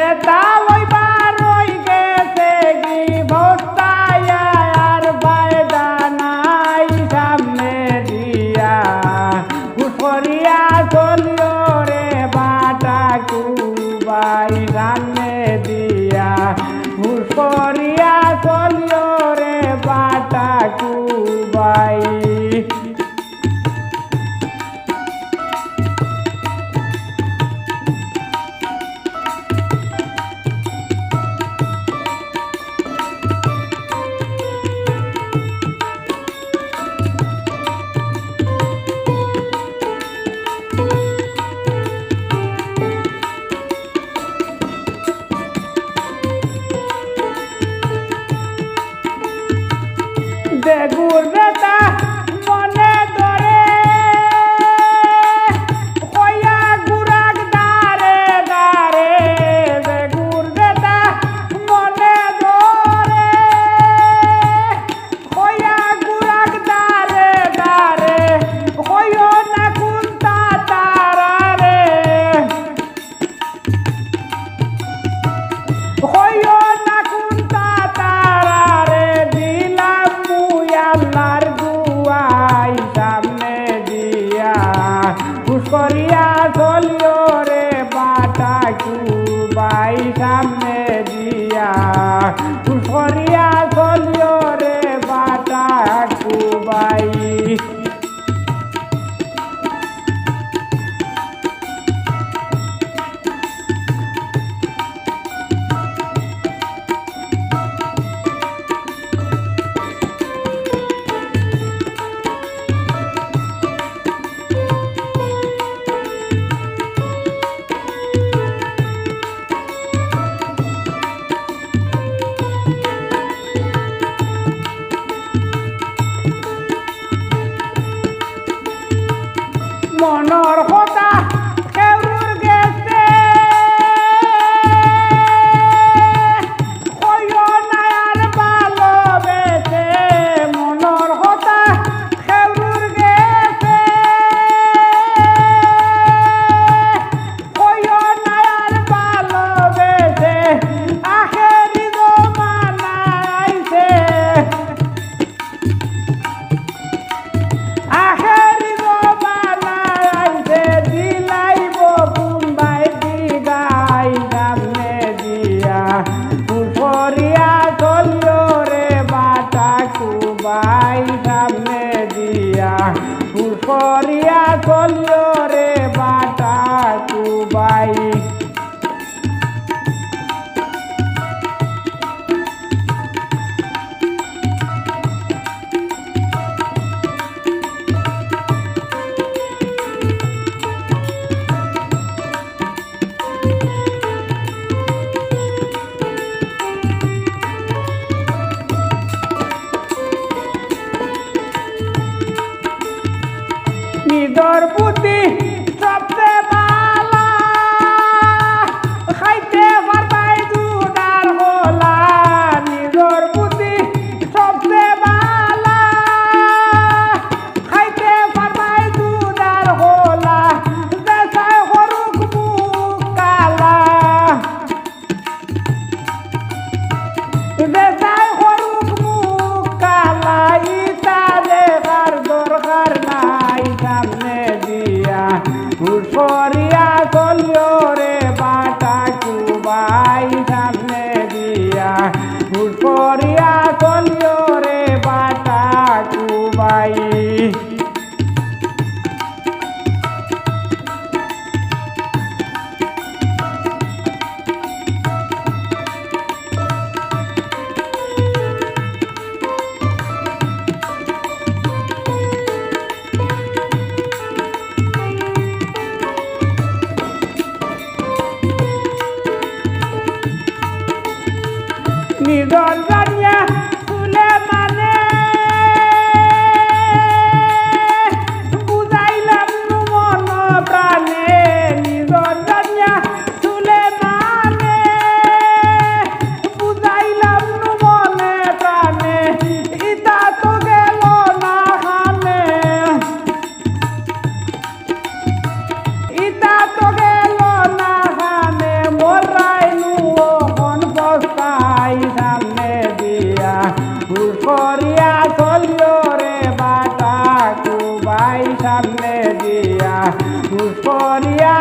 নেতা লইবার রই গেছে কি বস্তায় আর বায়দা নাই সামনে দিয়া পুষ্করিয়া চলিও রে বাটা কুবাই সামনে দিয়া পুষ্করিয়া চলিও রে বাটা কুবাই বেগুর বেটা মনে ধরে কইয়া গুরাক দারে দারে বেগুর বেটা মনে ধরে কইয়া গুরাক দারে দারে কইও না কুন্তা তারা রে কইও না কুন্তা তারা রে দিলাম আল্লাহর দুয়াই সামনে দিয়া পুষ্করিয়া চলিও রে বাটা কুবাই সামনে দিয়া পুষ্করিয়া চলিও রে বাটা কুবাই মনৰ কথা কেউর গেছে কইও না আর ভালোবেসে মনৰ কথা কেউর গেছে কইও না আর ভালোবেসে আখেরি জমানা আইছে আখেরি জমানা দিলাইব কুম্বাই দিগাই সামনে দিয়া পুষ্করিয়া চলিও রে বাটা কুবাই সামনে দিয়া পুষ্করিয়া চলিও রে বাটা কুবাই নিদর বুদ্ধি সবচেয়ে ভালা খাইতে পারবাই দুধার হোলা নিদর বুদ্ধি সবচেয়ে ভালা খাইতে পারবাই দুধার হোলা দেশায় হরুক মুখ কালা দেশায় হরুক মুখ কালা ইতারে কার দরকার নাই সামনে দিয়া পুষ্করিয়া চলিও রে বাটা কুবাই সামনে দিয়া পুষ্করিয়া চলিও রে বাটা কুবাই নিদর জানিয়া তুলে মানে বুঝাইলাম মন প্রাণে নিদর জানিয়া তুলে মানে বুঝাইলাম মনে প্রাণে ইতা তো গেল না খানে ইতা তো গেল না খানে মোরাইনু পুষ্পরিয়া